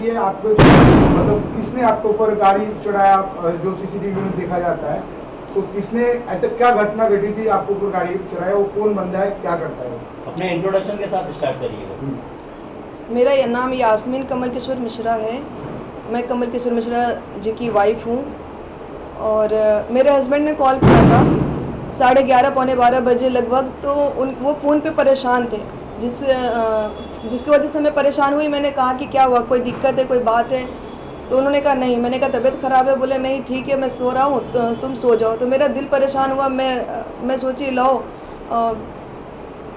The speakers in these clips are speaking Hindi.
ये आपको मतलब किसने आपके ऊपर गाड़ी चढ़ाया, जो सीसीटीवी में देखा जाता है, तो किसने ऐसे क्या घटना घटी थी आपके ऊपर गाड़ी चढ़ाया, वो कौन बंदा है, क्या करता है वो? अपने इंट्रोडक्शन के साथ स्टार्ट करिएगा। मेरा नाम यास्मीन कमल किशोर मिश्रा है। मैं कमल किशोर मिश्रा जी की वाइफ हूँ और मेरे हस्बैंड ने कॉल किया था 11:30 पौने 12 बजे लगभग। तो वो फ़ोन पे परेशान थे, जिसकी वजह से मैं परेशान हुई। मैंने कहा कि क्या हुआ, कोई दिक्कत है, कोई बात है? तो उन्होंने कहा नहीं। मैंने कहा तबीयत ख़राब है। बोले नहीं ठीक है, मैं सो रहा हूँ, तो तुम सो जाओ। तो मेरा दिल परेशान हुआ। मैं सोची लाओ,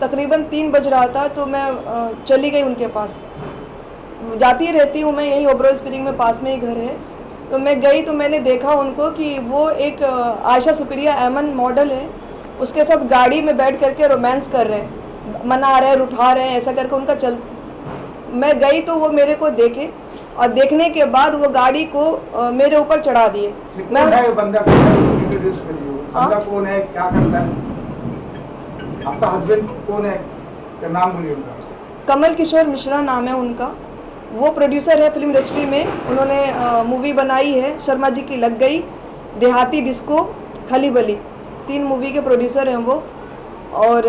तकरीबन 3 बज रहा था तो मैं चली गई उनके पास। जाती रहती हूँ मैं, यहीं ओबरो स्प्रिंग में पास में ही घर है। तो मैं गई तो मैंने देखा उनको कि वो एक आयशा सुप्रिया एमन मॉडल है, उसके साथ गाड़ी में बैठ करके रोमांस कर रहे हैं, मना रहे हैं, उठा रहे हैं, ऐसा करके उनका चल। मैं गई तो वो मेरे को देखे और देखने के बाद वो गाड़ी को मेरे ऊपर चढ़ा दिए। मैं बंदा कौन है, क्या करता है, आपका हस्बैंड कौन है, क्या नाम बोलिए उनका? कमल किशोर मिश्रा नाम है उनका। वो प्रोड्यूसर है फिल्म इंडस्ट्री में। उन्होंने मूवी बनाई है शर्मा जी की लग गई, देहाती डिस्को, खली बली, 3 मूवी के प्रोड्यूसर हैं वो। और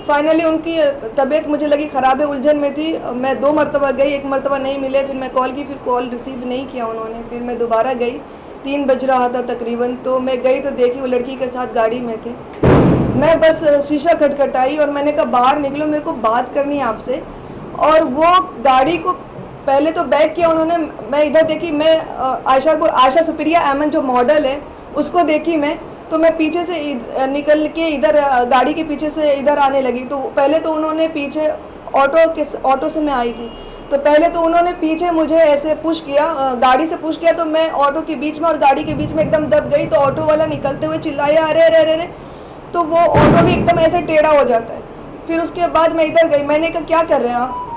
फाइनली उनकी तबीयत मुझे लगी ख़राब है, उलझन में थी। मैं 2 मरतबा गई, 1 मरतबा नहीं मिले, फिर मैं कॉल की, फिर कॉल रिसीव नहीं किया उन्होंने। फिर मैं दोबारा गई, 3 बज रहा था तकरीबन। तो मैं गई तो देखी वो लड़की के साथ गाड़ी में थे। मैं बस शीशा खटखटाई और मैंने कहा बाहर निकलो, मेरे को बात करनी है आपसे। और वो गाड़ी को पहले तो बैक किया उन्होंने। मैं इधर देखी, मैं आयशा सुप्रिया एमन जो मॉडल है उसको देखी मैं। तो मैं पीछे से निकल के इधर गाड़ी के पीछे से इधर आने लगी। तो पहले तो उन्होंने पीछे ऑटो से मैं आई थी, तो पहले तो उन्होंने पीछे मुझे ऐसे पुश किया, गाड़ी से पुश किया। तो मैं ऑटो के बीच में और गाड़ी के बीच में एकदम दब गई। तो ऑटो वाला निकलते हुए चिल्लाया अरे अरे अरे अरे। तो वो ऑटो भी एकदम ऐसे टेढ़ा हो जाता है। फिर उसके बाद मैं इधर गई, मैंने कहा क्या कर रहे हैं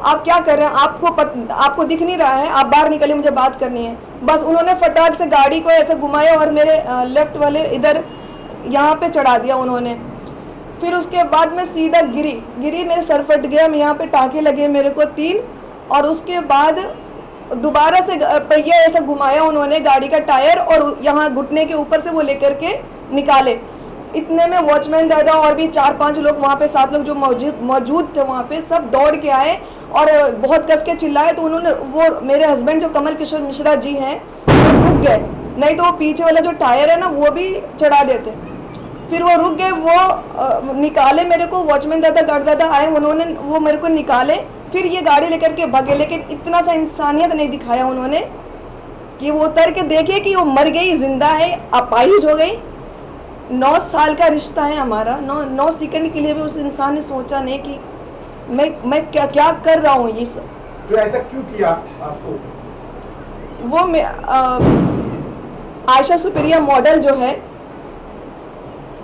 आप क्या कर रहे हैं? आपको दिख नहीं रहा है? आप बाहर निकलिए, मुझे बात करनी है। बस उन्होंने फटाक से गाड़ी को ऐसे घुमाया और मेरे लेफ्ट वाले इधर यहाँ पे चढ़ा दिया उन्होंने। फिर उसके बाद मैं सीधा गिरी, मेरे सर फट गया, यहाँ पे टाँके लगे मेरे को 3। और उसके बाद दोबारा से पहिया ऐसा घुमाया उन्होंने गाड़ी का टायर, और यहाँ घुटने के ऊपर से वो लेकर के निकाले। इतने में वॉचमैन दादा और भी 4-5 लोग वहाँ पे, 7 लोग जो मौजूद थे वहाँ पे, सब दौड़ के आए और बहुत कस के चिल्लाए। तो उन्होंने, वो मेरे हस्बैंड जो कमल किशोर मिश्रा जी हैं, वो रुक गए, नहीं तो वो पीछे वाला जो टायर है ना वो भी चढ़ा देते। फिर वो रुक गए, वो निकाले मेरे को, वॉचमैन दादा गार्ड दादा आए, उन्होंने वो मेरे को निकाले। फिर ये गाड़ी लेकर के भागे। लेकिन इतना सा इंसानियत नहीं दिखाया उन्होंने कि वो उतर के देखे कि वो मर गई, जिंदा है, अपाहिज हो गई। 9 साल का रिश्ता है हमारा। 9 सेकंड के लिए भी उस इंसान ने सोचा नहीं कि मैं क्या कर रहा हूँ ये सब। तो ऐसा क्यों किया आपको? वो आयशा सुप्रिया मॉडल जो है,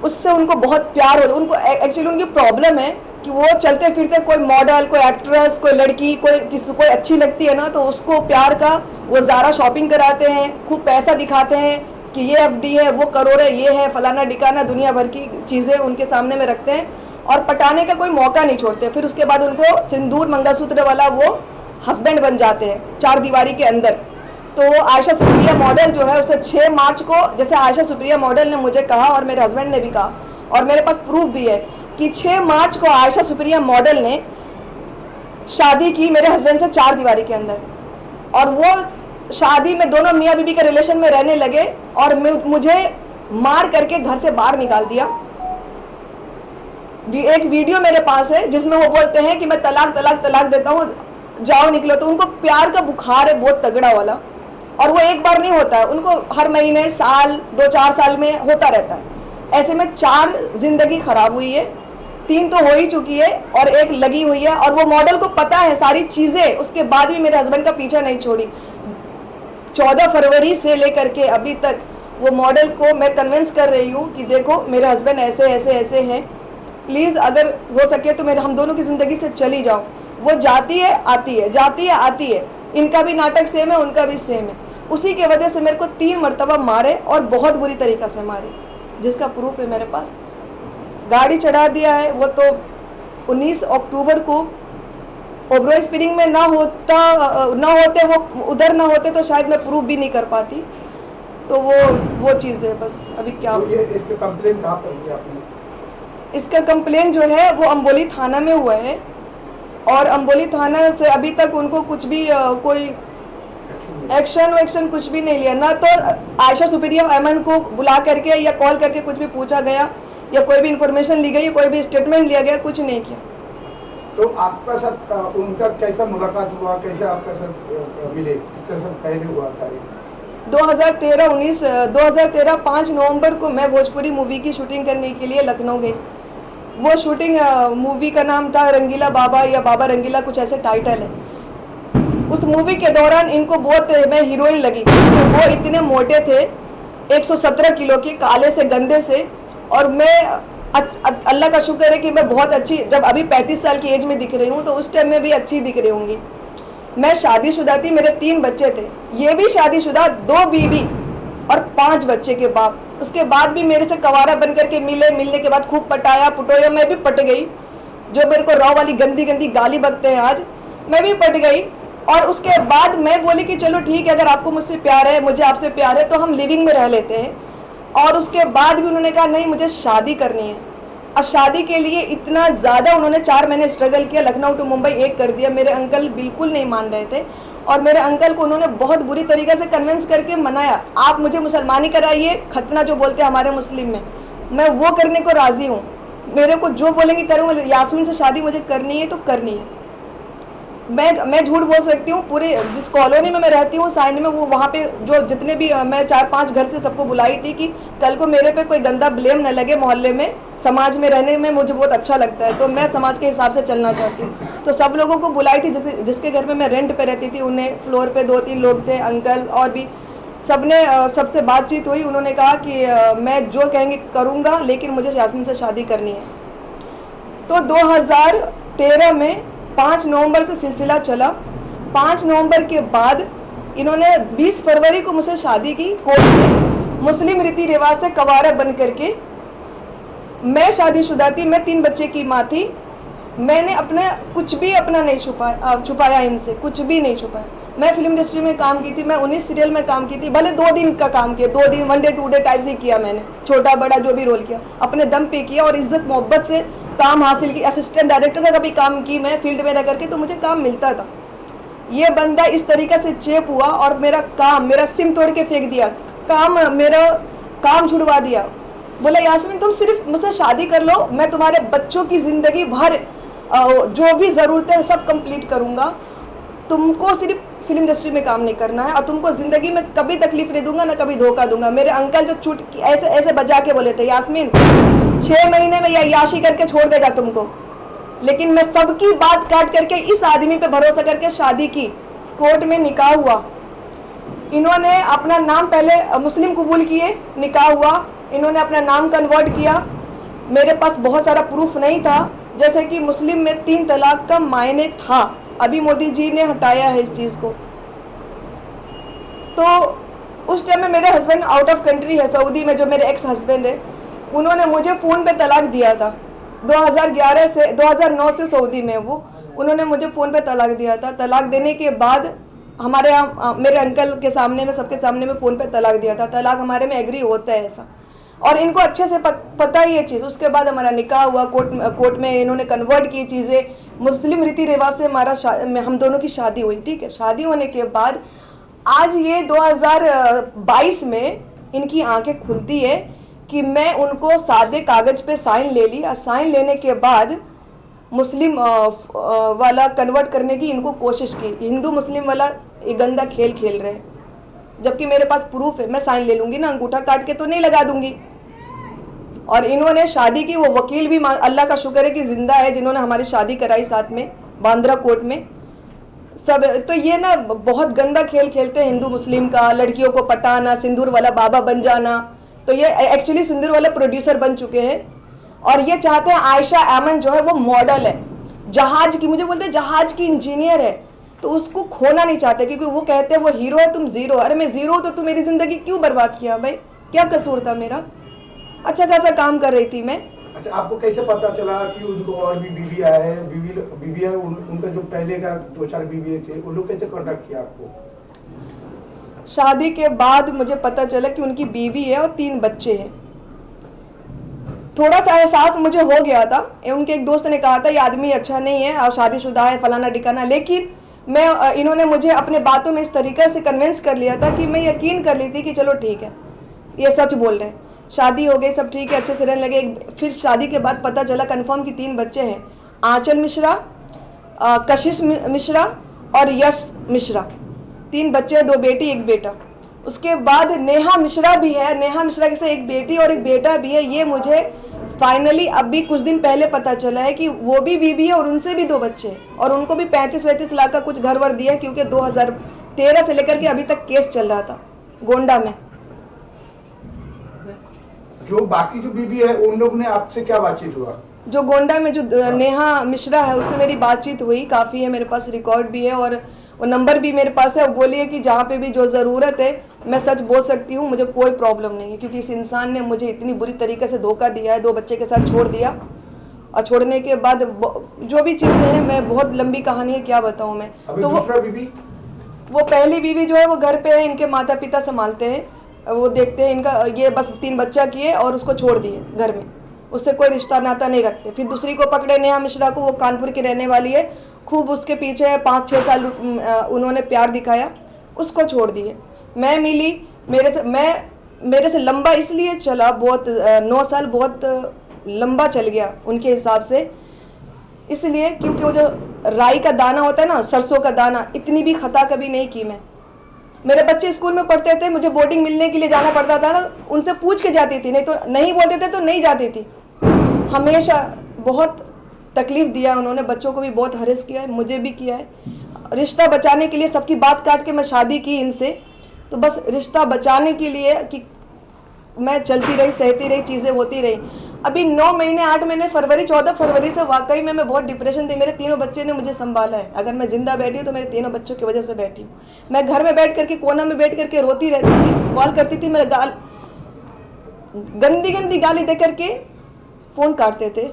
उससे उनको बहुत प्यार हो। उनको एक्चुअली उनकी प्रॉब्लम है कि वो चलते फिरते कोई मॉडल, कोई एक्ट्रेस, कोई लड़की, कोई अच्छी लगती है ना, तो उसको प्यार का वो ज़ारा शॉपिंग कराते हैं, खूब पैसा दिखाते हैं कि ये एफडी है, वो करोड़ है, ये है, फलाना डिकाना, दुनिया भर की चीज़ें उनके सामने में रखते हैं और पटाने का कोई मौका नहीं छोड़ते। फिर उसके बाद उनको सिंदूर मंगलसूत्र वाला वो हस्बैंड बन जाते हैं 4 दीवारी के अंदर। तो आयशा सुप्रिया मॉडल जो है, उसे 6 मार्च को, जैसे आयशा सुप्रिया मॉडल ने मुझे कहा और मेरे हस्बैंड ने भी कहा और मेरे पास प्रूफ भी है कि 6 मार्च को आयशा सुप्रिया मॉडल ने शादी की मेरे हस्बैंड से 4 दीवारी के अंदर। और वो शादी में दोनों मियाँ बीबी के रिलेशन में रहने लगे और मुझे मार करके घर से बाहर निकाल दिया। एक वीडियो मेरे पास है जिसमें वो बोलते हैं कि मैं तलाक देता हूँ, जाओ निकलो। तो उनको प्यार का बुखार है बहुत तगड़ा वाला, और वो एक बार नहीं होता है, उनको हर महीने, साल, 2-4 साल में होता रहता है। ऐसे में 4 जिंदगी खराब हुई है, 3 तो हो ही चुकी है और 1 लगी हुई है। और वो मॉडल को पता है सारी चीज़ें, उसके बाद भी मेरे हस्बैंड का पीछा नहीं छोड़ी। 14 फरवरी से लेकर के अभी तक वो मॉडल को मैं कन्विंस कर रही हूँ कि देखो मेरे हस्बैंड ऐसे ऐसे ऐसे हैं, प्लीज़ अगर हो सके तो हम दोनों की ज़िंदगी से चली जाओ। वो जाती है आती है, जाती है आती है। इनका भी नाटक सेम है, उनका भी सेम है। उसी के वजह से मेरे को 3 मरतबा मारे और बहुत बुरी तरीक़ा से मारे, जिसका प्रूफ है मेरे पास। गाड़ी चढ़ा दिया है, वो तो 19 अक्टूबर को ओबरॉय स्प्रिंग में ना होते वो उधर ना होते तो शायद मैं प्रूव भी नहीं कर पाती। तो वो चीज़ है बस। अभी क्या तो ये इसके कंप्लेन कहाँ पर किया आपने? इसका कंप्लेन जो है वो अम्बोली थाना में हुआ है और अम्बोली थाना से अभी तक उनको कुछ भी कोई एक्शन कुछ भी नहीं लिया। ना तो आयशा सुपीरियर अमन को बुला करके या कॉल करके कुछ भी पूछा गया या कोई भी इंफॉर्मेशन ली गई, कोई भी स्टेटमेंट लिया गया, कुछ नहीं किया। तो आपका साथ उनका कैसा मुलाकात हुआ, कैसे आपका साथ मिले, कितने साल पहले हुआ था ये? 2013 5 नवंबर को मैं भोजपुरी मूवी की शूटिंग करने के लिए लखनऊ गई। वो शूटिंग मूवी का नाम था रंगीला बाबा या बाबा रंगीला, कुछ ऐसे टाइटल है। उस मूवी के दौरान इनको बहुत मैं हीरोइन लगी। वो इतने मोटे थे, 117 किलो के, काले से गंदे से, और मैं अल्लाह का शुक्र है कि मैं बहुत अच्छी, जब अभी 35 साल की एज में दिख रही हूँ तो उस टाइम में भी अच्छी दिख रही होंगी। मैं शादीशुदा थी, मेरे 3 बच्चे थे, ये भी शादीशुदा, 2 बीवी और 5 बच्चे के बाप। उसके बाद भी मेरे से कवारा बन करके मिलने के बाद खूब पटाया पुटोया, मैं भी पट गई। जो मेरे को रॉ वाली गंदी गंदी गाली बकते हैं आज, मैं भी पट गई। और उसके बाद मैं बोली कि चलो ठीक है, अगर आपको मुझसे प्यार है, मुझे आपसे प्यार है, तो हम लिविंग में रह लेते हैं। और उसके बाद भी उन्होंने कहा नहीं, मुझे शादी करनी है। और शादी के लिए इतना ज़्यादा उन्होंने 4 महीने स्ट्रगल किया, लखनऊ टू मुंबई एक कर दिया। मेरे अंकल बिल्कुल नहीं मान रहे थे और मेरे अंकल को उन्होंने बहुत बुरी तरीके से कन्विंस करके मनाया, आप मुझे मुसलमानी कराइए, खतना जो बोलते हैं हमारे मुस्लिम में, मैं वो करने को राज़ी हूँ। मेरे को जो बोलेंगे करूँगा, यास्मीन से शादी मुझे करनी है तो करनी है। मैं झूठ बोल सकती हूँ, पूरे जिस कॉलोनी में मैं रहती हूँ साइड में, वो वहाँ पे जो जितने भी मैं 4-5 घर से सबको बुलाई थी कि कल को मेरे पे कोई गंदा ब्लेम न लगे। मोहल्ले में, समाज में रहने में मुझे बहुत अच्छा लगता है, तो मैं समाज के हिसाब से चलना चाहती हूँ। तो सब लोगों को बुलाई थी, जिसके घर में मैं रेंट पे रहती थी, उन्हें फ्लोर पे 2-3 लोग थे, अंकल और भी, सबने सबसे बातचीत हुई। उन्होंने कहा कि मैं जो कहेंगे करूँगा, लेकिन मुझे यास्मीन से शादी करनी है। तो 2013 में 5 नवंबर से सिलसिला चला। 5 नवंबर के बाद इन्होंने 20 फरवरी को मुझसे शादी की कोर्ट में, मुस्लिम रीति रिवाज से कवारा बन करके। मैं शादीशुदा थी, मैं 3 बच्चे की माँ थी। मैंने कुछ भी अपना नहीं छुपाया इनसे, कुछ भी नहीं छुपाया। मैं फिल्म इंडस्ट्री में काम की थी, मैं 19 सीरियल में काम की थी। भले 2 दिन का काम किया, 2 दिन, 1 डे 2 डे टाइप से किया मैंने, छोटा बड़ा जो भी रोल किया अपने दम पे किया और इज्जत मोहब्बत से काम हासिल की। असिस्टेंट डायरेक्टर का कभी काम की मैं फील्ड में रह करके, तो मुझे काम मिलता था। ये बंदा इस तरीके से चेप हुआ और मेरा सिम तोड़ के फेंक दिया, मेरा काम छुड़वा दिया। बोला यास्मीन तुम सिर्फ मुझसे शादी कर लो, मैं तुम्हारे बच्चों की ज़िंदगी भर जो भी ज़रूरत है सब कंप्लीट करूँगा, तुमको सिर्फ फिल्म इंडस्ट्री में काम नहीं करना है और तुमको ज़िंदगी में कभी तकलीफ नहीं दूंगा, ना कभी धोखा दूंगा। मेरे अंकल जो ऐसे बजा के बोले थे, यास्मीन 6 महीने में याशी करके छोड़ देगा तुमको, लेकिन मैं सबकी बात काट करके इस आदमी पे भरोसा करके शादी की। कोर्ट में निकाह हुआ, इन्होंने अपना नाम पहले मुस्लिम कबूल किए, निकाह हुआ, इन्होंने अपना नाम कन्वर्ट किया। मेरे पास बहुत सारा प्रूफ नहीं था, जैसे कि मुस्लिम में 3 तलाक का मायने था, अभी मोदी जी ने हटाया है इस चीज़ को। तो उस टाइम में मेरे हस्बैंड आउट ऑफ कंट्री है, सऊदी में, जो मेरे एक्स हस्बैंड है, उन्होंने मुझे फ़ोन पे तलाक दिया था। 2009 से सऊदी में वो, उन्होंने मुझे फ़ोन पे तलाक दिया था। तलाक देने के बाद हमारे यहाँ मेरे अंकल के सामने में, सबके सामने में फ़ोन पे तलाक दिया था। तलाक हमारे में एग्री होता है ऐसा, और इनको अच्छे से पता ही ये चीज़। उसके बाद हमारा निकाह हुआ, कोर्ट में इन्होंने कन्वर्ट की चीज़ें, मुस्लिम रीति रिवाज से हम दोनों की शादी हुई। ठीक है, शादी होने के बाद आज ये 2022 में इनकी आंखें खुलती है कि मैं उनको सादे कागज़ पे साइन ले ली, और साइन लेने के बाद मुस्लिम वाला कन्वर्ट करने की इनको कोशिश की। हिंदू मुस्लिम वाला ये गंदा खेल खेल रहे हैं, जबकि मेरे पास प्रूफ है, मैं साइन ले लूँगी ना, अंगूठा काट के तो नहीं लगा दूंगी। और इन्होंने शादी की, वो वकील भी अल्लाह का शुक्र है कि ज़िंदा है, जिन्होंने हमारी शादी कराई साथ में बांद्रा कोर्ट में सब। तो ये ना बहुत गंदा खेल खेलते हैं हिंदू मुस्लिम का, लड़कियों को पटाना, सिंदूर वाला बाबा बन जाना। तो ये एक्चुअली सिंदूर वाले प्रोड्यूसर बन चुके हैं, और ये चाहते हैं आयशा अमन जो है वो मॉडल है, जहाज की, मुझे बोलते हैं जहाज की इंजीनियर है, तो उसको खोना नहीं चाहते, क्योंकि वो कहते हैं वो हीरो है, तुम ज़ीरो। अरे मैं ज़ीरो हूँ तो तू मेरी ज़िंदगी क्यों बर्बाद किया भाई, क्या कसूर था मेरा? अच्छा खासा काम कर रही थी मैं। अच्छा, आपको कैसे पता चला कि उनको और भी बीवी आया है, बीवी है उनका जो पहले का 2-4 बीवी थे, उन लोग कैसे कांटेक्ट किया आपको? शादी के बाद मुझे पता चला कि उनकी बीवी है और 3 बच्चे हैं। थोड़ा सा एहसास मुझे हो गया था, उनके एक दोस्त ने कहा था ये आदमी अच्छा नहीं है और शादीशुदा है फलाना ठिकाना, लेकिन इन्होंने मुझे अपने बातों में इस तरीके से कन्विंस कर लिया था कि मैं यकीन कर ली थी कि चलो ठीक है ये सच बोल रहे हैं। शादी हो गई, सब ठीक है, अच्छे से रहने लगे। फिर शादी के बाद पता चला कंफर्म कि 3 बच्चे हैं, आंचल मिश्रा, कशिश मिश्रा और यश मिश्रा। 3 बच्चे, 2 बेटी 1 बेटा। उसके बाद नेहा मिश्रा भी है, नेहा मिश्रा के साथ 1 बेटी और 1 बेटा भी है। ये मुझे फाइनली अभी कुछ दिन पहले पता चला है कि वो भी बीवी है और उनसे भी 2 बच्चे हैं और उनको भी 35-35 लाख का कुछ घर वर दिया है, क्योंकि 2013 से लेकर के अभी तक केस चल रहा था गोंडा में। जो बाकी जो बीवी है उन लोग ने आपसे क्या बातचीत हुआ? जो गोंडा में जो नेहा मिश्रा है उससे मेरी बातचीत हुई, काफ़ी है, मेरे पास रिकॉर्ड भी है और वो नंबर भी मेरे पास है। वो बोली है कि जहाँ पे भी जो ज़रूरत है मैं सच बोल सकती हूँ, मुझे कोई प्रॉब्लम नहीं है, क्योंकि इस इंसान ने मुझे इतनी बुरी तरीके से धोखा दिया है, 2 बच्चे के साथ छोड़ दिया और छोड़ने के बाद जो भी चीज़ें हैं, मैं बहुत लंबी कहानी है, क्या बताऊँ मैं। तो वो पहली बीवी जो है वो घर पे है, इनके माता पिता संभालते हैं, वो देखते हैं इनका, ये बस 3 बच्चा किए और उसको छोड़ दिए घर में, उससे कोई रिश्ता नाता नहीं रखते। फिर दूसरी को पकड़े, नेहा मिश्रा को, वो कानपुर की रहने वाली है, खूब उसके पीछे 5-6 साल उन्होंने प्यार दिखाया, उसको छोड़ दिए। मैं मिली, मेरे से लंबा इसलिए चला, बहुत 9 साल बहुत लंबा चल गया उनके हिसाब से, इसलिए क्योंकि वो जो राई का दाना होता है ना, सरसों का दाना, इतनी भी खता कभी नहीं की मैं। मेरे बच्चे स्कूल में पढ़ते थे, मुझे बोर्डिंग मिलने के लिए जाना पड़ता था ना, उनसे पूछ के जाती थी, नहीं तो नहीं बोलते थे तो नहीं जाती थी। हमेशा बहुत तकलीफ दिया उन्होंने, बच्चों को भी बहुत हरेस किया है, मुझे भी किया है। रिश्ता बचाने के लिए सबकी बात काट के मैं शादी की इनसे, तो बस रिश्ता बचाने के लिए कि मैं चलती रही, सहती रही, चीज़ें होती रही। अभी 9 महीने 8 महीने 14 फरवरी से वाकई में मैं बहुत डिप्रेशन थी। मेरे 3 बच्चे ने मुझे संभाला है, अगर मैं जिंदा बैठी हूँ तो मेरे 3 बच्चों की वजह से बैठी हूँ। मैं घर में बैठ करके कोना में बैठ करके रोती रहती थी, कॉल करती थी, मेरे गंदी गाली दे करके फ़ोन काटते थे।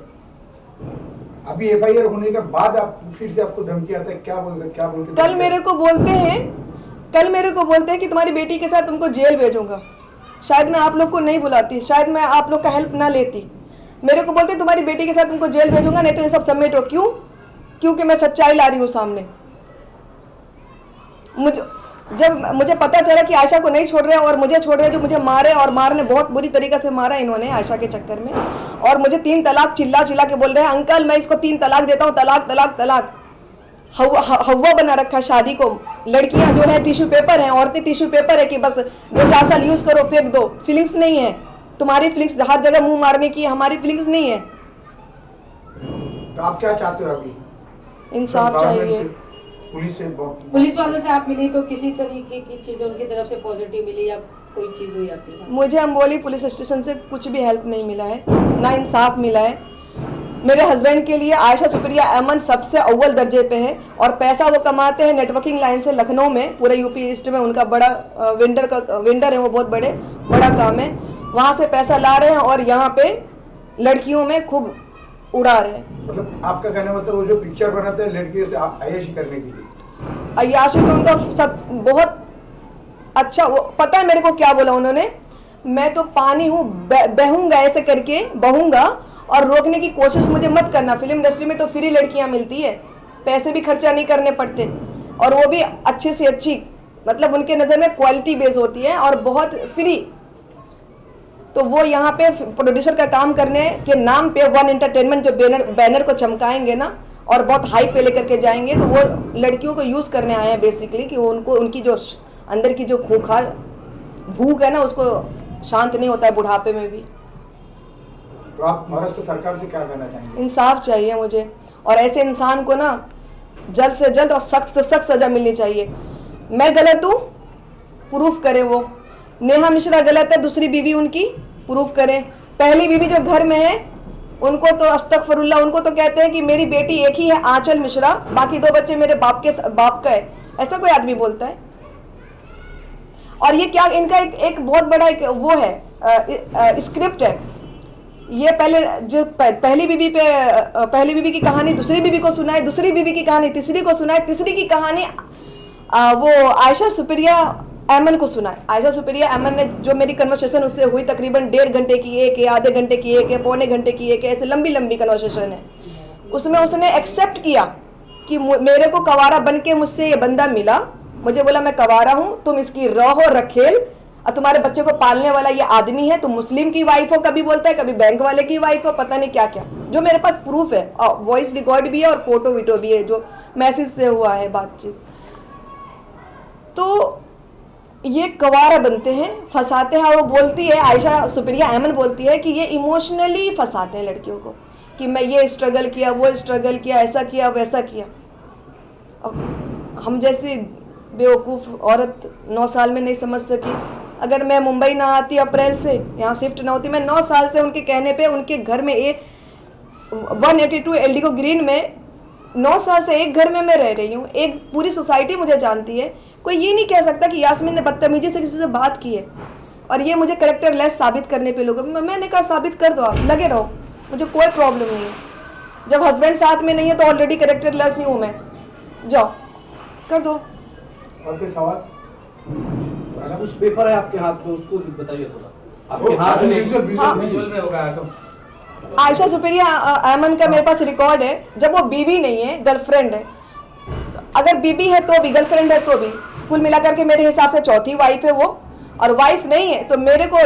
अभी FIR होने के बाद आप फिर से आपको धमकी आता है, क्या बोल के? कल मेरे को बोलते हैं कि तुम्हारी बेटी के साथ तुमको जेल भेजूंगा। शायद मैं आप लोग को नहीं बुलाती, शायद मैं आप लोग का हेल्प ना लेती। मेरे को बोलते तुम्हारी बेटी के साथ तुमको जेल भेजूंगा, नहीं तो ये सब समेटो। क्यों? क्योंकि मैं सच्चाई ला रही हूँ सामने। जब मुझे पता चला कि आयशा को नहीं छोड़ रहे और मुझे छोड़ रहे, जो मुझे मारे और मारने बहुत बुरी तरीके से मारा इन्होंने आयशा के चक्कर में, और मुझे 3 तलाक चिल्ला के बोल रहे हैं, अंकल मैं इसको 3 तलाक देता हूँ, तलाक। हवा बना रखा शादी को। लड़कियां जो है टिश्यू पेपर हैं, औरतें टिश्यू पेपर है कि बस 2-4 साल यूज करो फेंक दो। फीलिंग्स नहीं है तुम्हारी, फीलिंग्स हर जगह मुंह मारने की, हमारी फीलिंग्स नहीं है। तो आप क्या चाहते हो अभी? इंसाफ चाहिए। पुलिस वालों से आप मिली तो किसी तरीके की चीजें उनकी तरफ से पॉजिटिव मिली या कोई चीज हुई आपके साथ? मुझे अम्बोली पुलिस स्टेशन से कुछ भी हेल्प नहीं मिला है, ना इंसाफ मिला है। मेरे हस्बैंड के लिए आयशा शुक्रिया अमन सबसे अव्वल दर्जे पे है और पैसा वो कमाते हैं नेटवर्किंग लाइन से लखनऊ में, पूरे यूपी ईस्ट में उनका बड़ा वेंडर है, वो बहुत बड़ा काम है, वहाँ से पैसा ला रहे हैं और यहाँ पे लड़कियों में खूब उड़ा रहे हैं। मतलब आपका कहना मतलब वो जो पिक्चर बनाते हैं लड़कियों से अय्याशी करने के लिए? अय्याशी तो उनका सब बहुत अच्छा, वो पता है मेरे को क्या बोला उन्होंने, मैं तो पानी हूँ, बहूंगा ऐसे करके बहूंगा और रोकने की कोशिश मुझे मत करना। फिल्म इंडस्ट्री में तो फ्री लड़कियां मिलती है, पैसे भी खर्चा नहीं करने पड़ते और वो भी अच्छे से अच्छी, मतलब उनके नज़र में क्वालिटी बेस होती है और बहुत फ्री। तो वो यहाँ पे प्रोड्यूसर का काम करने के नाम पे वन एंटरटेनमेंट जो बैनर को चमकाएंगे ना और बहुत हाई पे लेकर के जाएंगे, तो वो लड़कियों को यूज़ करने आए हैं बेसिकली, कि वो उनकी जो अंदर की जो खूंखार भूख है ना, उसको शांत नहीं होता है बुढ़ापे में भी। तो आप महाराष्ट्र सरकार से क्या कहना चाहेंगे? इंसाफ चाहिए मुझे, और ऐसे इंसान को ना जल्द से जल्द और सख्त से सख्त सजा मिलनी चाहिए। मैं गलत हूँ, प्रूफ करे वो। नेहा मिश्रा गलत है, दूसरी बीवी उनकी प्रूफ करें। पहली बीवी जो घर में है उनको तो अस्तगफिरुल्लाह, उनको तो कहते हैं कि मेरी बेटी एक ही है आंचल मिश्रा, बाकी 2 बच्चे मेरे बाप का है। ऐसा कोई आदमी बोलता है? और ये क्या इनका एक बहुत बड़ा एक वो है स्क्रिप्ट है ये पहले जो पहली बीवी पहली बीवी की कहानी दूसरी बीवी को सुनाए, दूसरी बीवी की कहानी तीसरी को सुनाए, तीसरी की कहानी वो आयशा सुप्रिया ऐमन को सुनाए। आयशा सुप्रिया ऐमन ने जो मेरी कन्वर्सेशन उससे हुई तकरीबन 1.5 घंटे की एक है, आधे घंटे की एक है, पौने घंटे की एक है, ऐसे लंबी लंबी कन्वर्सेशन है। उसमें उसने एक्सेप्ट किया कि मेरे को कवारा बन के मुझसे ये बंदा मिला, मुझे बोला मैं कवारा हूँ, तुम इसकी रहो रखेल और तुम्हारे बच्चे को पालने वाला ये आदमी है, तुम मुस्लिम की वाइफ हो, कभी बोलता है कभी बैंक वाले की वाइफ हो, पता नहीं क्या क्या, जो मेरे पास प्रूफ है और वॉइस रिकॉर्ड भी है और फोटो वीडियो भी है जो मैसेज से हुआ है बातचीत। तो ये कवारा बनते हैं, फंसाते हैं। वो बोलती है, आयशा सुप्रिया ऐमन बोलती है कि ये इमोशनली फंसाते हैं लड़कियों को कि मैं ये स्ट्रगल किया, वो स्ट्रगल किया, ऐसा किया वैसा किया। अब हम जैसी बेवकूफ़ औरत 9 साल में नहीं समझ सकी। अगर मैं मुंबई ना आती अप्रैल से, यहाँ शिफ्ट ना होती, मैं 9 साल से उनके कहने पे उनके घर में 182 एल्डिगो ग्रीन में 9 साल से एक घर में मैं रह रही हूँ। एक पूरी सोसाइटी मुझे जानती है। कोई ये नहीं कह सकता कि यास्मीन ने बदतमीजी से किसी से बात की है और ये मुझे करेक्टर लेस साबित करने पे लोग, मैंने कहा साबित कर दो, आप लगे रहो, मुझे कोई प्रॉब्लम नहीं है। जब हस्बैंड साथ में नहीं है तो ऑलरेडी करेक्टर लेस ही हूँ मैं, जाओ कर दो। और कोई सवाल? कुछ पेपर है आपके हाथ में, उसको बताइए थोड़ा। आपके हाथ में विजुअल में होगा तो आयशा सुप्रिया ऐमन का मेरे पास रिकॉर्ड है। जब वो बीवी नहीं है, गर्लफ्रेंड है, अगर बीवी है तो भी, गर्लफ्रेंड है तो भी, कुल मिलाकर के मेरे हिसाब से चौथी वाइफ है वो। और वाइफ नहीं है तो मेरे को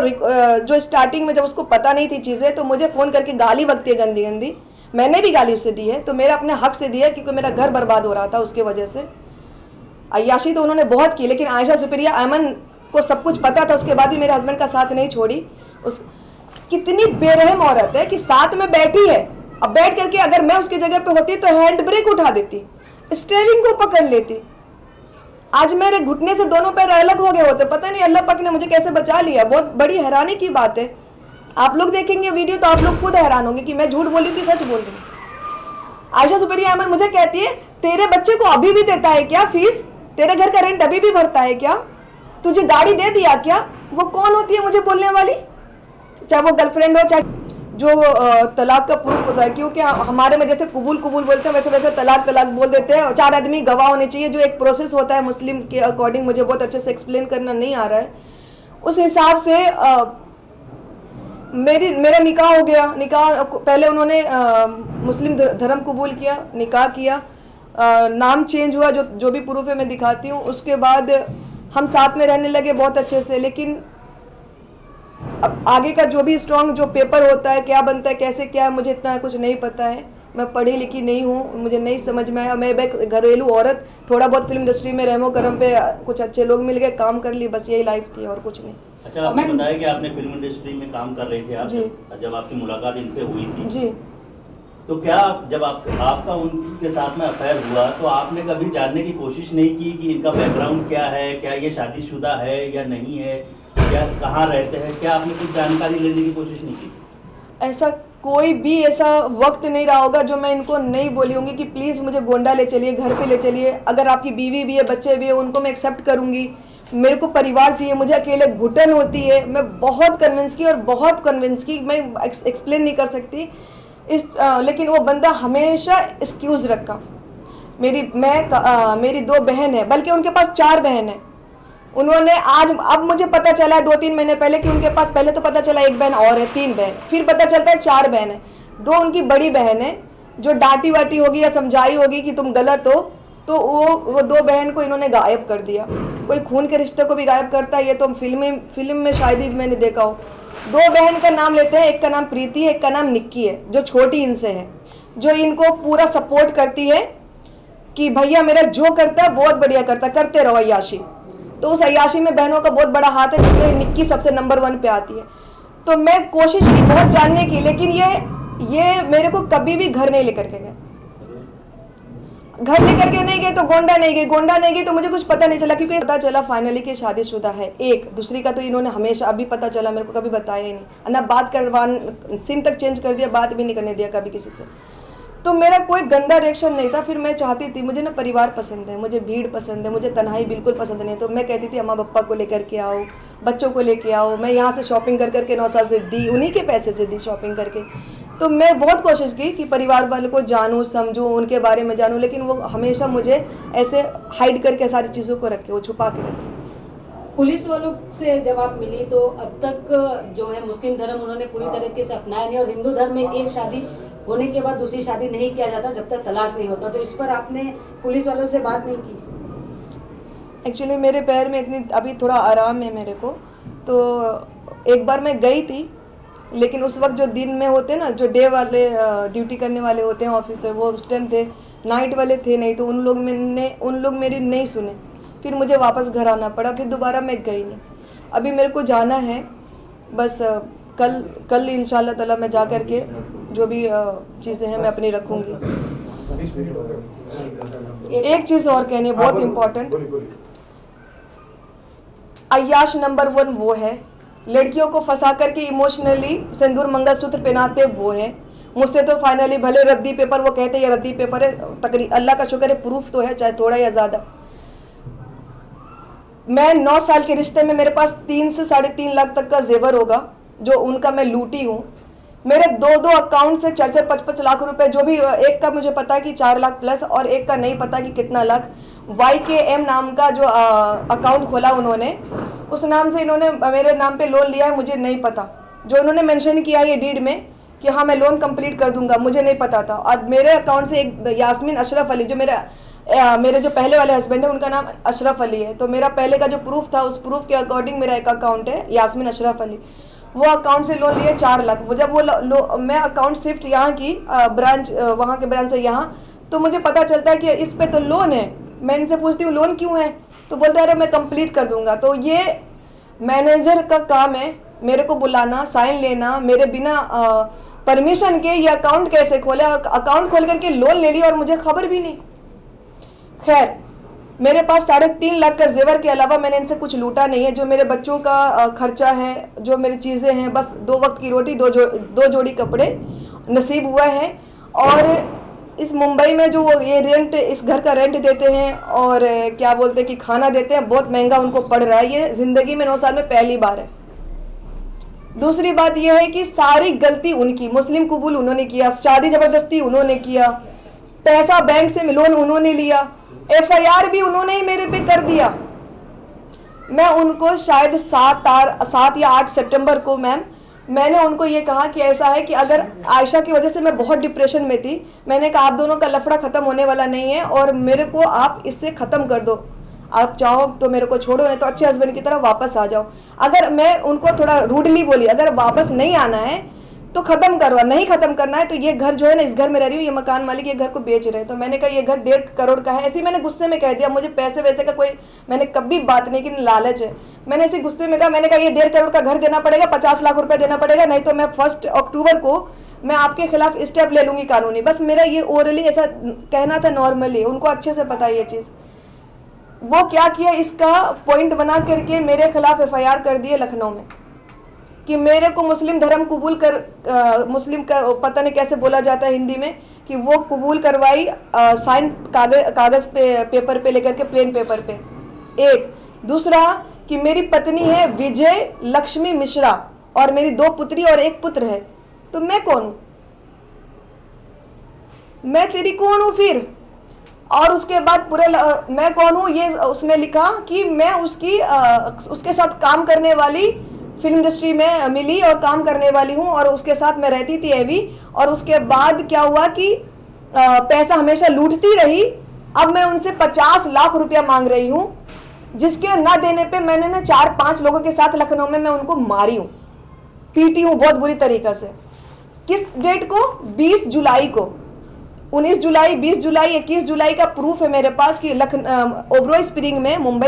जो स्टार्टिंग में जब उसको पता नहीं थी चीज़ें, तो मुझे फ़ोन करके गाली बकती है गंदी गंदी। मैंने भी गाली उससे दी है, तो मेरा अपने हक से दिया क्योंकि मेरा घर बर्बाद हो रहा था उसके वजह से। अय्याशी तो उन्होंने बहुत की, लेकिन आयशा सुप्रिया ऐमन को सब कुछ पता था, उसके बाद भी मेरे हस्बैंड का साथ नहीं छोड़ी। उस कितनी बेरहम औरत है कि साथ में बैठी है, अब बैठ करके अगर मैं उसकी जगह पे होती तो हैंड ब्रेक उठा देती, स्टीयरिंग को पकड़ लेती। आज मेरे घुटने से दोनों पैर अलग हो गए होते, पता नहीं अल्लाह पाक ने मुझे कैसे बचा लिया। बहुत बड़ी हैरानी की बात है। आप लोग देखेंगे वीडियो तो आप लोग खुद हैरान होंगे कि मैं झूठ बोली थी सच बोल रही। आयशा सुप्रिया ऐमन मुझे कहती है तेरे बच्चे को अभी भी देता है क्या फीस, तेरे घर का रेंट अभी भी भरता है क्या, तुझे गाड़ी दे दिया क्या। वो कौन होती है मुझे बोलने वाली, चाहे वो गर्लफ्रेंड हो चाहे जो तलाक का प्रूफ होता है। क्योंकि हमारे में जैसे कबूल बोलते हैं वैसे वैसे तलाक बोल देते हैं। 4 आदमी गवाह होने चाहिए, जो एक प्रोसेस होता है मुस्लिम के अकॉर्डिंग, मुझे बहुत अच्छे से एक्सप्लेन करना नहीं आ रहा है। उस हिसाब से मेरा निकाह हो गया। निकाह पहले उन्होंने मुस्लिम धर्म कबूल किया, निकाह किया, नाम चेंज हुआ, जो भी प्रूफ है मैं दिखाती हूँ। उसके बाद हम साथ में रहने लगे बहुत अच्छे से। लेकिन अब आगे का जो भी स्ट्रॉन्ग जो पेपर होता है, क्या बनता है कैसे क्या है, मुझे इतना कुछ नहीं पता है। मैं पढ़ी लिखी नहीं हूँ, मुझे नहीं समझ में आया। मैं एक घरेलू औरत, थोड़ा बहुत फिल्म इंडस्ट्री में रहमो करम पे कुछ अच्छे लोग मिल गए, काम कर ली, बस यही लाइफ थी और कुछ नहीं। अच्छा, आपने बताया कि आपने फिल्म इंडस्ट्री में काम कर रहे थे आप, जी। जब आपकी मुलाकात इनसे हुई थी जी। तो क्या जब आपका उनके साथ में अफेयर हुआ तो आपने कभी जानने की कोशिश नहीं की कि इनका बैकग्राउंड क्या है, क्या ये शादीशुदा है या नहीं है, क्या कहाँ रहते हैं, क्या आपने कुछ जानकारी लेने की कोशिश नहीं की? ऐसा कोई भी ऐसा वक्त नहीं रहा होगा जो मैं इनको नहीं बोली होंगी कि प्लीज़ मुझे गोंडा ले चलिए, घर पे ले चलिए। अगर आपकी बीवी भी है, बच्चे भी है, उनको मैं एक्सेप्ट करूँगी। मेरे को परिवार चाहिए, मुझे अकेले घुटन होती है। मैं बहुत कन्विंस की और बहुत कन्विंस की, मैं एक्सप्लेन नहीं कर सकती लेकिन वो बंदा हमेशा एक्सक्यूज़ रखा। मेरी 2 बहन है, बल्कि उनके पास 4 बहन है। उन्होंने अब मुझे पता चला है 2-3 महीने पहले कि उनके पास, पहले तो पता चला 1 बहन और है, 3 बहन, फिर पता चलता है 4 बहन है। 2 उनकी बड़ी बहन है जो डांटी वाटी होगी या समझाई होगी कि तुम गलत हो, तो वो 2 बहन को इन्होंने गायब कर दिया। कोई खून के रिश्ते को भी गायब करता है, ये तो फिल्म में शायद ही मैंने देखा हो। 2 बहन का नाम लेते हैं, एक का नाम प्रीति है, एक का नाम निक्की है, जो छोटी इनसे है, जो इनको पूरा सपोर्ट करती है कि भैया मेरा जो करता है बहुत बढ़िया करता, करते रहो अय्याशी। तो उस अय्याशी में बहनों का बहुत बड़ा हाथ है, जिसमें निक्की सबसे नंबर 1 पे आती है। तो मैं कोशिश की बहुत जानने की, लेकिन ये मेरे को कभी भी घर नहीं लेकर के गए। घर लेकर के नहीं गए तो गोंडा नहीं गई तो मुझे कुछ पता नहीं चला, क्योंकि पता चला फाइनली कि शादीशुदा है। एक दूसरी का तो इन्होंने हमेशा, अभी पता चला, मेरे को कभी बताया ही नहीं ना। बात करवा, सिम तक चेंज कर दिया, बात भी नहीं करने दिया कभी किसी से। तो मेरा कोई गंदा रिएक्शन नहीं था। फिर मैं चाहती थी, मुझे ना परिवार पसंद है, मुझे भीड़ पसंद है, मुझे तन्हाई बिल्कुल पसंद नहीं। तो मैं कहती थी अम्मा पापा को लेकर के आओ, बच्चों को लेके आओ। मैं यहाँ से शॉपिंग कर करके 9 साल से दी, उन्हीं के पैसे से दी शॉपिंग करके। तो मैं बहुत कोशिश की कि परिवार वालों को जानूँ, समझूँ, उनके बारे में जानूँ, लेकिन वो हमेशा मुझे ऐसे हाइड करके सारी चीज़ों को रखे, वो छुपा के रखे। पुलिस वालों से जब आप मिली तो अब तक जो है मुस्लिम धर्म उन्होंने पूरी तरीके से अपनाया नहीं, और हिंदू धर्म में एक शादी होने के बाद दूसरी शादी नहीं किया जाता जब तक तलाक नहीं होता। तो इस पर आपने पुलिस वालों से बात नहीं की? एक्चुअली मेरे पैर में इतनी अभी थोड़ा आराम है मेरे को। तो एक बार मैं गई थी, लेकिन उस वक्त जो दिन में होते ना, जो डे वाले ड्यूटी करने वाले होते हैं ऑफिसर, वो उस टाइम थे, नाइट वाले थे नहीं। तो उन लोग मेरी नहीं सुने, फिर मुझे वापस घर आना पड़ा। फिर दोबारा मैं गई नहीं। अभी मेरे को जाना है, बस कल इंशाल्लाह ताला मैं जा कर के जो भी चीज़ें हैं मैं अपनी रखूँगी। एक चीज़ और कहनी है, बहुत इम्पोर्टेंट। अय्याश नंबर 1 वो है, लड़कियों को फंसा करके इमोशनली सिंदूर मंगलसूत्र पहनाते वो है। मुझसे तो फाइनली भले रद्दी पेपर, वो कहते हैं रद्दी पेपर है, तकरीबन अल्लाह का शुक्र है प्रूफ तो है, चाहे थोड़ा या ज़्यादा। मैं 9 साल के रिश्ते में मेरे पास 3 से 3.5 लाख तक का जेवर होगा, जो उनका मैं लूटी हूँ। मेरे 2 अकाउंट से 4-4, 5-5 लाख रुपए, जो भी, एक का मुझे पता है कि 4 लाख प्लस, और एक का नहीं पता कि कितना लाख। YKM नाम का जो अकाउंट खोला उन्होंने, उस नाम से इन्होंने मेरे नाम पे लोन लिया है, मुझे नहीं पता। जो उन्होंने मेंशन किया है डीड में कि हाँ मैं लोन कंप्लीट कर दूंगा, मुझे नहीं पता था। और मेरे अकाउंट से एक यास्मीन अशरफ अली, जो मेरे जो पहले वाले हस्बैंड है, उनका नाम अशरफ अली है। तो मेरा पहले का जो प्रूफ था, उस प्रूफ के अकॉर्डिंग मेरा एक अकाउंट है यास्मीन अशरफ अली, वो अकाउंट से लोन लिए 4 लाख। वो जब मैं अकाउंट शिफ्ट यहाँ की ब्रांच, वहाँ के ब्रांच से यहाँ, तो मुझे पता चलता है कि इस पे तो लोन है। मैं इनसे पूछती हूँ लोन क्यों है, तो बोलते हैं अरे मैं कंप्लीट कर दूंगा। तो ये मैनेजर का काम है मेरे को बुलाना, साइन लेना, मेरे बिना परमिशन के ये अकाउंट कैसे खोले, अकाउंट खोल करके लोन ले लिया और मुझे खबर भी नहीं। खैर, मेरे पास 3.5 लाख का जेवर के अलावा मैंने इनसे कुछ लूटा नहीं है। जो मेरे बच्चों का खर्चा है, जो मेरी चीज़ें हैं, बस 2 वक्त की रोटी, 2 जोड़ी कपड़े नसीब हुआ है। और इस मुंबई में जो ये रेंट, इस घर का रेंट देते हैं और क्या बोलते हैं कि खाना देते हैं, बहुत महंगा उनको पड़ रहा है। ये ज़िंदगी में 9 साल में पहली बार है। दूसरी बात यह है कि सारी गलती उनकी, मुस्लिम कबूल उन्होंने किया, शादी ज़बरदस्ती उन्होंने किया, पैसा बैंक से लोन उन्होंने लिया, FIR भी उन्होंने ही मेरे पे कर दिया। मैं उनको शायद 7 या 8 सितंबर को मैंने उनको ये कहा कि ऐसा है कि अगर आयशा की वजह से मैं बहुत डिप्रेशन में थी, मैंने कहा आप दोनों का लफड़ा ख़त्म होने वाला नहीं है और मेरे को आप इससे ख़त्म कर दो। आप चाहो तो मेरे को छोड़ो, नहीं तो अच्छे हस्बैंड की तरह वापस आ जाओ। अगर मैं उनको थोड़ा रूडली बोली, अगर वापस नहीं आना है तो ख़त्म करो, नहीं ख़त्म करना है तो ये घर जो है ना, इस घर में रह रही हूँ, ये मकान मालिक ये घर को बेच रहे हैं। तो मैंने कहा ये घर 1.5 करोड़ का है, ऐसे ही मैंने गुस्से में कह दिया। मुझे पैसे वैसे का कोई, मैंने कभी बात नहीं की, लालच है। मैंने ऐसे गुस्से में कहा, मैंने कहा ये 1.5 करोड़ का घर देना पड़ेगा, 50 लाख रुपए देना पड़ेगा, नहीं तो मैं 1 अक्टूबर को मैं आपके खिलाफ स्टेप ले लूँगी कानूनी। बस मेरा ये ओरली ऐसा कहना था, नॉर्मली। उनको अच्छे से पता है ये चीज़। वो क्या किया, इसका पॉइंट बना करके मेरे खिलाफ FIR कर दिए लखनऊ में कि मेरे को मुस्लिम धर्म कबूल कर, मुस्लिम का पता नहीं कैसे बोला जाता है हिंदी में, कि वो कबूल करवाई साइन कागज़ पे, पेपर पे लेकर के, प्लेन पेपर पे। एक दूसरा कि मेरी पत्नी है विजय लक्ष्मी मिश्रा और मेरी 2 पुत्री और 1 पुत्र है। तो मैं कौन हूँ, मैं तेरी कौन हूँ फिर? और उसके बाद पूरे मैं कौन हूँ ये उसने लिखा कि मैं उसके साथ काम करने वाली, फिल्म इंडस्ट्री में मिली और काम करने वाली हूँ और उसके साथ मैं रहती थी एवी। और उसके बाद क्या हुआ कि पैसा हमेशा लूटती रही। अब मैं उनसे 50 लाख रुपया मांग रही हूँ, जिसके ना देने पे मैंने ना 4-5 लोगों के साथ लखनऊ में मैं उनको मारी हूँ, पीटी हूँ बहुत बुरी तरीक़े से। किस डेट को? 20 जुलाई को, 19 जुलाई, 20 जुलाई, 21 जुलाई का प्रूफ है मेरे पास कि ओबरॉय स्प्रिंग में, मुंबई